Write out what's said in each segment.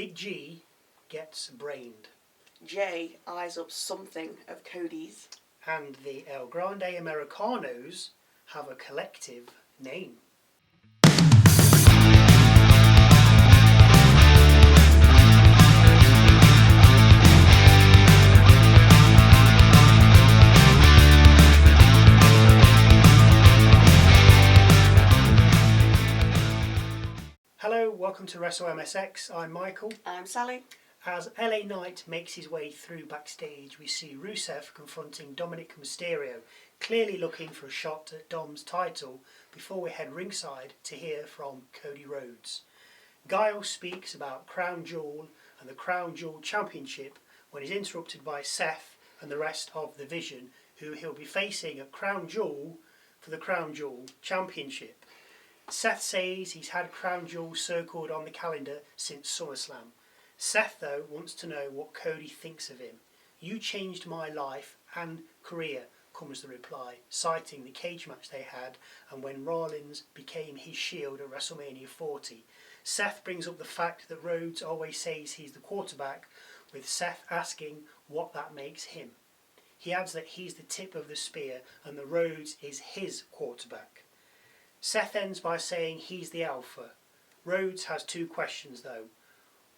Big G gets brained. Jey eyes up something of Cody's. And the El Grande Americanos have a collective name. Hello, welcome to Wrestle MSX. I'm Michael. I'm Sally. As LA Knight makes his way through backstage, we see Rusev confronting Dominik Mysterio, clearly looking for a shot at Dom's title before we head ringside to hear from Cody Rhodes. Guile speaks about Crown Jewel and the Crown Jewel Championship when he's interrupted by Seth and the rest of the Vision, who he'll be facing at Crown Jewel for the Crown Jewel Championship. Seth says he's had Crown Jewel circled on the calendar since SummerSlam. Seth, though, wants to know what Cody thinks of him. "You changed my life and career," comes the reply, citing the cage match they had and when Rollins became his Shield at WrestleMania 40. Seth brings up the fact that Rhodes always says he's the quarterback, with Seth asking what that makes him. He adds that he's the tip of the spear and that Rhodes is his quarterback. Seth ends by saying he's the alpha. Rhodes has two questions though.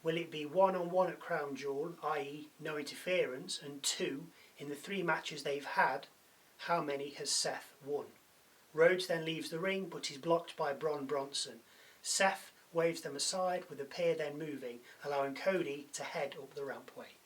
Will it be one-on-one at Crown Jewel, i.e. no interference, and two, in the 3 matches they've had, how many has Seth won? Rhodes then leaves the ring but is blocked by Bron Bronson. Seth waves them aside with the pair then moving, allowing Cody to head up the rampway.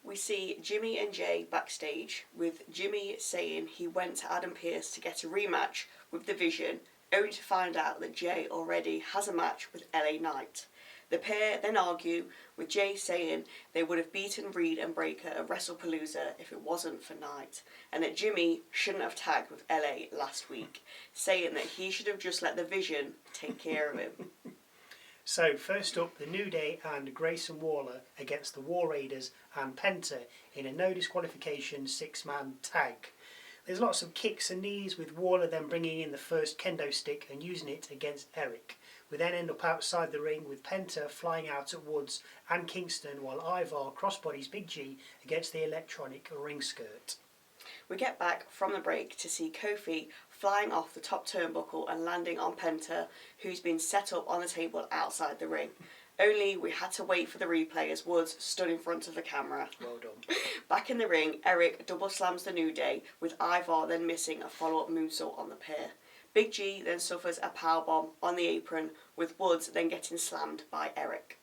We see Jimmy and Jey backstage, with Jimmy saying he went to Adam Pearce to get a rematch with the Vision, only to find out that Jey already has a match with LA Knight. The pair then argue, with Jey saying they would have beaten Reed and Breaker at WrestlePalooza if it wasn't for Knight, and that Jimmy shouldn't have tagged with LA last week, saying that he should have just let the Vision take care of him. So, first up, the New Day and Grayson Waller against the War Raiders and Penta in a no disqualification 6-man tag. There's lots of kicks and knees, with Waller then bringing in the first kendo stick and using it against Eric. We then end up outside the ring with Penta flying out at Woods and Kingston while Ivar crossbodies Big G against the electronic ring skirt. We get back from the break to see Kofi flying off the top turnbuckle and landing on Penta, who's been set up on the table outside the ring. Only we had to wait for the replay as Woods stood in front of the camera. Well done. Back in the ring, Eric double slams the New Day, with Ivar then missing a follow-up moonsault on the pair. Big G then suffers a powerbomb on the apron, with Woods then getting slammed by Eric.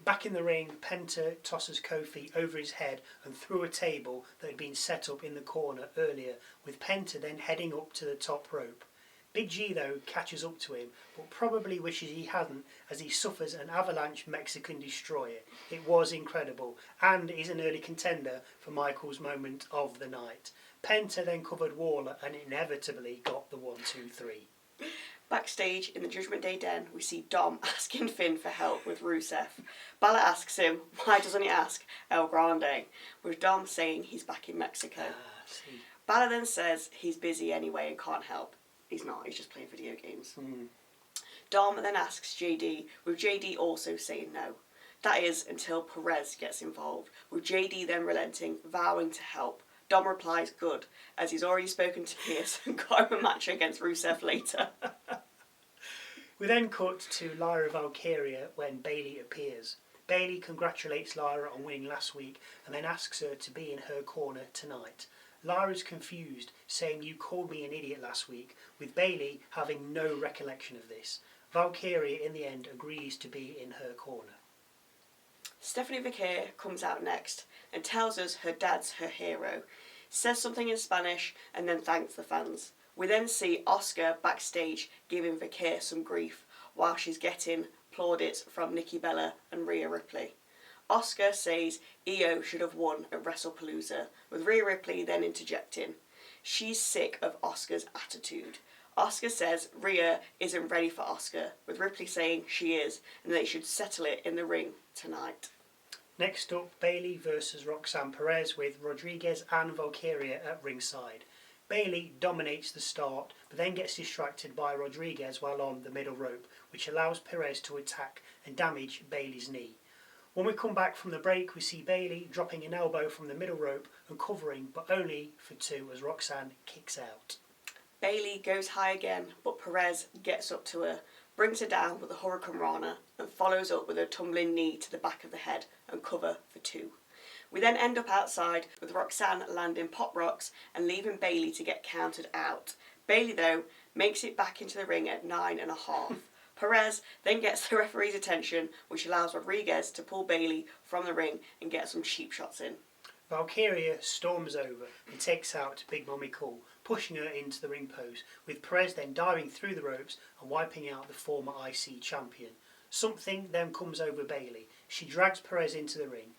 Back in the ring, Penta tosses Kofi over his head and through a table that had been set up in the corner earlier, with Penta then heading up to the top rope. Big G, though, catches up to him, but probably wishes he hadn't, as he suffers an avalanche Mexican destroyer. It was incredible, and is an early contender for Michael's moment of the night. Penta then covered Waller and inevitably got the 1-2-3. Backstage in the Judgment Day Den, we see Dom asking Finn for help with Rusev. Balor asks him, why doesn't he ask El Grande, with Dom saying he's back in Mexico. Balor then says he's busy anyway and can't help. He's not, he's just playing video games. Dom then asks JD, with JD also saying no. That is until Perez gets involved, with JD then relenting, vowing to help. Dom replies good, as he's already spoken to Pearce and got him a match against Rusev later. We then cut to Lyra Valkyria when Bayley appears. Bayley congratulates Lyra on winning last week and then asks her to be in her corner tonight. Lyra's confused, saying you called me an idiot last week, with Bayley having no recollection of this. Valkyria in the end agrees to be in her corner. Stephanie Vaquer comes out next and tells us her dad's her hero, says something in Spanish and then thanks the fans. We then see Asuka backstage giving Vaquer some grief while she's getting plaudits from Nikki Bella and Rhea Ripley. Asuka says IYO should have won at WrestlePalooza, with Rhea Ripley then interjecting. She's sick of Asuka's attitude. Asuka says Rhea isn't ready for Asuka, with Ripley saying she is and they should settle it in the ring tonight. Next up, Bayley versus Roxanne Perez with Rodriguez and Valkyria at ringside. Bayley dominates the start, but then gets distracted by Rodriguez while on the middle rope, which allows Perez to attack and damage Bayley's knee. When we come back from the break, we see Bayley dropping an elbow from the middle rope and covering, but only for 2 as Roxanne kicks out. Bayley goes high again, but Perez gets up to her, brings her down with a Hurricane Rana, and follows up with a tumbling knee to the back of the head and cover for 2. We then end up outside with Roxanne landing pop rocks and leaving Bayley to get counted out. Bayley, though, makes it back into the ring at 9.5. Perez then gets the referee's attention, which allows Rodriguez to pull Bayley from the ring and get some cheap shots in. Valkyria storms over and takes out Big Mommy Cool, pushing her into the ring post, with Perez then diving through the ropes and wiping out the former IC champion. Something then comes over Bayley. She drags Perez into the ring.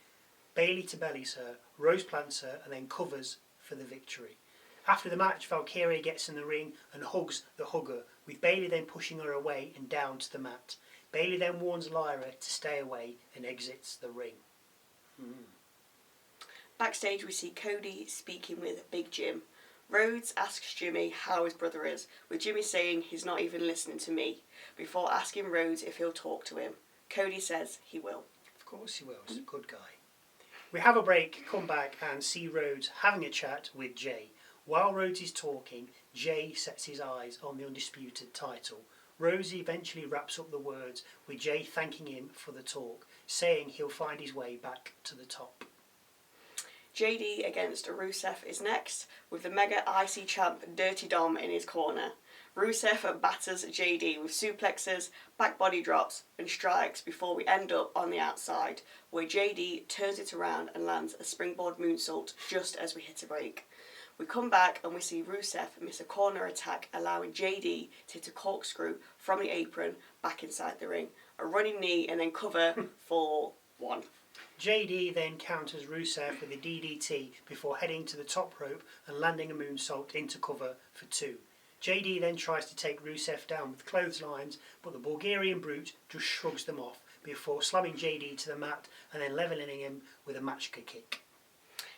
Bayley to bellies her, Rose plants her and then covers for the victory. After the match, Valkyria gets in the ring and hugs the hugger, with Bayley then pushing her away and down to the mat. Bayley then warns Lyra to stay away and exits the ring. Backstage we see Cody speaking with Big Jim. Rhodes asks Jimmy how his brother is, with Jimmy saying he's not even listening to me, before asking Rhodes if he'll talk to him. Cody says he will. Of course he will, he's a good guy. We have a break, come back and see Rhodes having a chat with Jey. While Rhodes is talking, Jey sets his eyes on the Undisputed title. Rhodes eventually wraps up the words with Jey thanking him for the talk, saying he'll find his way back to the top. JD against Rusev is next, with the Mega IC champ Dirty Dom in his corner. Rusev batters JD with suplexes, back body drops and strikes before we end up on the outside, where JD turns it around and lands a springboard moonsault just as we hit a break. We come back and we see Rusev miss a corner attack, allowing JD to hit a corkscrew from the apron back inside the ring, a running knee and then cover for 1. JD then counters Rusev with a DDT before heading to the top rope and landing a moonsault into cover for 2. JD then tries to take Rusev down with clotheslines, but the Bulgarian brute just shrugs them off before slamming JD to the mat and then levelling him with a Machka kick.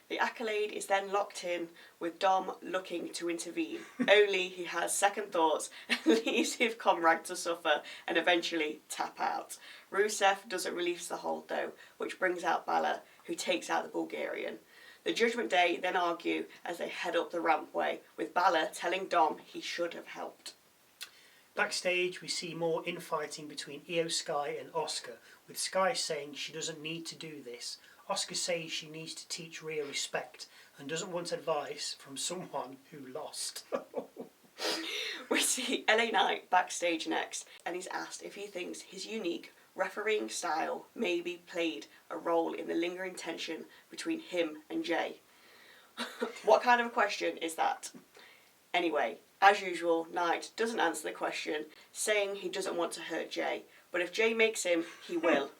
The accolade is then locked in, with Dom looking to intervene. Only he has second thoughts and leaves his comrade to suffer and eventually tap out. Rusev doesn't release the hold though, which brings out Balor, who takes out the Bulgarian. The Judgment Day then argue as they head up the rampway, with Balor telling Dom he should have helped. Backstage we see more infighting between IYO SKY and Asuka, with Sky saying she doesn't need to do this. Asuka says she needs to teach Rhea respect and doesn't want advice from someone who lost. We see LA Knight backstage next, and he's asked if he thinks his unique refereeing style maybe played a role in the lingering tension between him and Jey. What kind of a question is that? Anyway, as usual, Knight doesn't answer the question, saying he doesn't want to hurt Jey, but if Jey makes him, he will.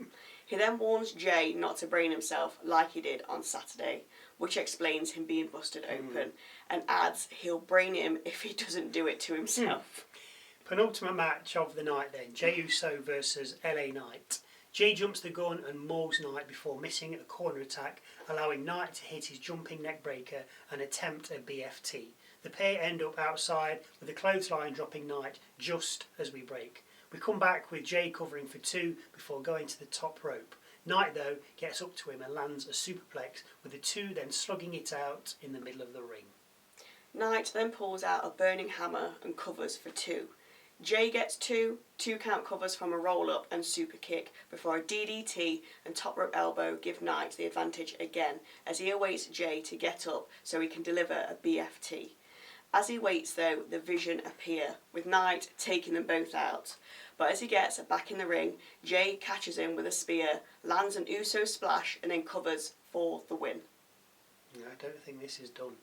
He then warns Jey not to brain himself like he did on Saturday, which explains him being busted open, and adds he'll brain him if he doesn't do it to himself. Penultimate match of the night then, Jey Uso versus LA Knight. Jey jumps the gun and mauls Knight before missing a corner attack, allowing Knight to hit his jumping neck breaker and attempt a BFT. The pair end up outside with a clothesline dropping Knight just as we break. We come back with Jey covering for 2 before going to the top rope. Knight, though, gets up to him and lands a superplex, with the 2 then slugging it out in the middle of the ring. Knight then pulls out a burning hammer and covers for 2. Jey gets 2 count covers from a roll-up and super kick before a DDT and top rope elbow give Knight the advantage again, as he awaits Jey to get up so he can deliver a BFT. As he waits though, the Vision appear, with Knight taking them both out. But as he gets back in the ring, Jey catches him with a spear, lands an Uso splash and then covers for the win. I don't think this is done.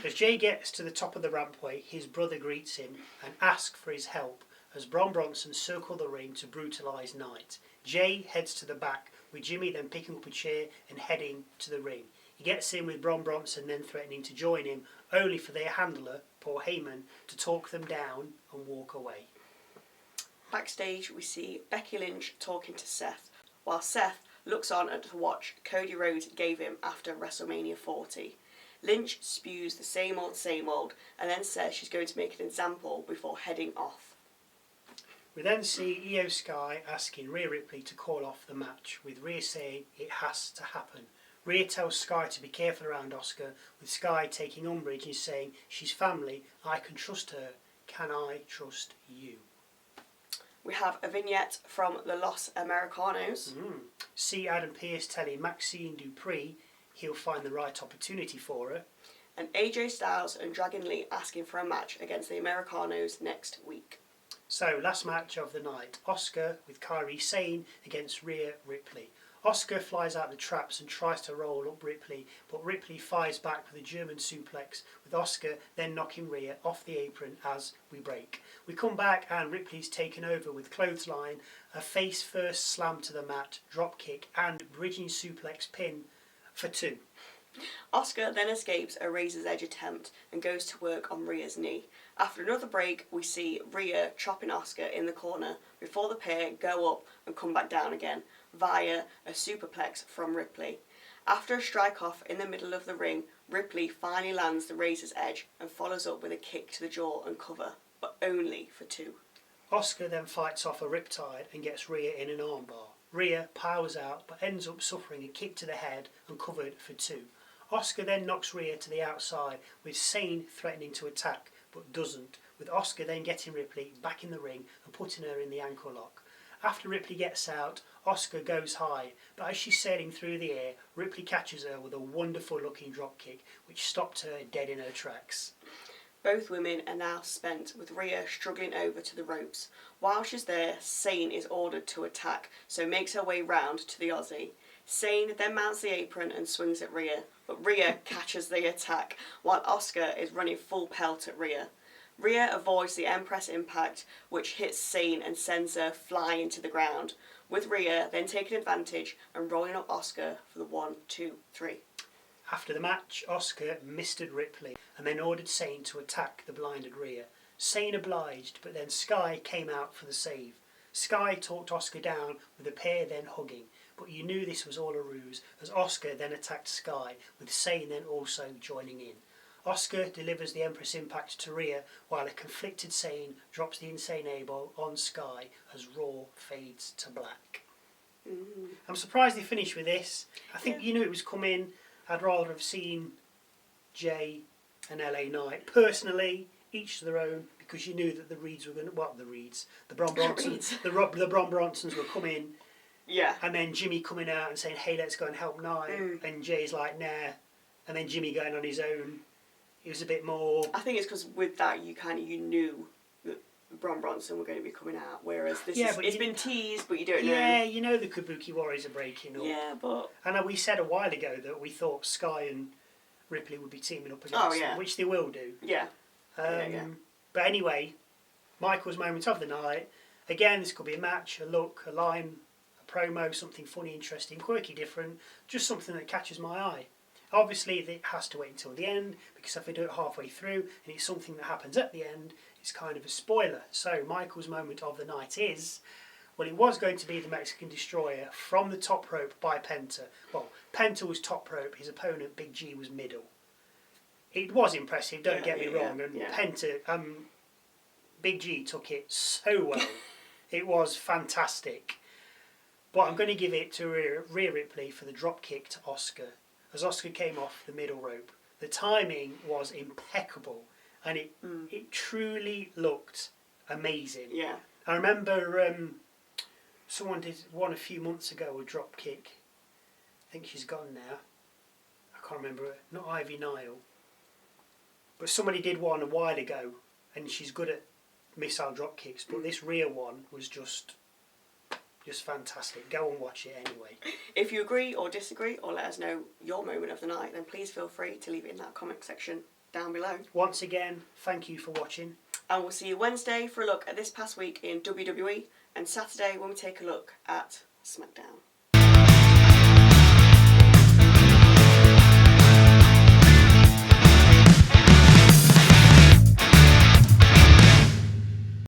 As Jey gets to the top of the rampway, his brother greets him and asks for his help as Bron Bronson circle the ring to brutalise Knight. Jey heads to the back, with Jimmy then picking up a chair and heading to the ring. He gets in with Bron Bronson then threatening to join him, only for their handler, Paul Heyman, to talk them down and walk away. Backstage we see Becky Lynch talking to Seth, while Seth looks on at the watch Cody Rhodes gave him after WrestleMania 40. Lynch spews the same old, and then says she's going to make an example before heading off. We then see IYO SKY asking Rhea Ripley to call off the match, with Rhea saying it has to happen. Rhea tells Sky to be careful around Asuka, with Sky taking umbrage and saying she's family, I can trust her, can I trust you? We have a vignette from the Los Americanos. See Adam Pearce telling Maxine Dupree he'll find the right opportunity for her. And AJ Styles and Dragon Lee asking for a match against the Americanos next week. So, last match of the night, Asuka with Kairi Sane against Rhea Ripley. Asuka flies out the traps and tries to roll up Ripley, but Ripley fires back with a German suplex, with Asuka then knocking Rhea off the apron as we break. We come back and Ripley's taken over with clothesline, a face first slam to the mat, drop kick and bridging suplex pin for 2. Asuka then escapes a Razor's Edge attempt and goes to work on Rhea's knee. After another break, we see Rhea chopping Asuka in the corner before the pair go up and come back down again via a superplex from Ripley. After a strike-off in the middle of the ring, Ripley finally lands the Razor's Edge and follows up with a kick to the jaw and cover, but only for 2. Asuka then fights off a riptide and gets Rhea in an armbar. Rhea powers out but ends up suffering a kick to the head and covered for 2. Asuka then knocks Rhea to the outside, with Sane threatening to attack but doesn't, with Asuka then getting Ripley back in the ring and putting her in the ankle lock. After Ripley gets out, Asuka goes high, but as she's sailing through the air, Ripley catches her with a wonderful looking drop kick which stopped her dead in her tracks. Both women are now spent, with Rhea struggling over to the ropes. While she's there, Sane is ordered to attack, so makes her way round to the Aussie. Sane then mounts the apron and swings at Rhea, but Rhea catches the attack, while Asuka is running full pelt at Rhea. Rhea avoids the Empress impact, which hits Sane and sends her flying to the ground, with Rhea then taking advantage and rolling up Asuka for the 1, 2, 3. After the match, Asuka misted Ripley and then ordered Sane to attack the blinded Rhea. Sane obliged, but then Sky came out for the save. Sky talked Asuka down, with the pair then hugging, but you knew this was all a ruse, as Asuka then attacked Sky, with Sane then also joining in. Asuka delivers the Empress Impact to Rhea, while a conflicted Sane drops the Insane Elbow on Sky as Raw fades to black. I'm surprised they finished with this. I think you knew it was coming. I'd rather have seen Jey and LA Knight. Personally, each to their own, because you knew that the Reeds were going to... Well, the Reeds. The Bron Bronsons. the Bron Bronsons were coming. Yeah. And then Jimmy coming out and saying, hey, let's go and help Knight. And Jay's like, nah. And then Jimmy going on his own. It was a bit more... I think it's because with that, you knew that Bron Bronson were going to be coming out, whereas this it's been teased, but you don't know. Yeah, you know the Kabuki Warriors are breaking up. Yeah, but... And we said a while ago that we thought Sky and Ripley would be teaming up against them, which they will do. Yeah. But anyway, Michael's moment of the night. Again, this could be a match, a look, a line, a promo, something funny, interesting, quirky, different, just something that catches my eye. Obviously, it has to wait until the end, because if they do it halfway through and it's something that happens at the end, it's kind of a spoiler. So Michael's moment of the night is, well, it was going to be the Mexican Destroyer from the top rope by Penta. Well, Penta was top rope, his opponent, Big G, was middle. It was impressive, don't get me wrong, and Penta, Big G took it so well. It was fantastic. But I'm going to give it to Rhea Ripley for the drop kick to Asuka, as Asuka came off the middle rope. The timing was impeccable, and it truly looked amazing. Yeah. I remember someone did one a few months ago, a drop kick. I think she's gone now. I can't remember it. Not Ivy Nile. But somebody did one a while ago, and she's good at missile drop kicks. But this Rhea one was just fantastic. Go and watch it anyway. If you agree or disagree, or let us know your moment of the night, then please feel free to leave it in that comment section down below. Once again, thank you for watching. And we'll see you Wednesday for a look at this past week in WWE, and Saturday when we take a look at SmackDown.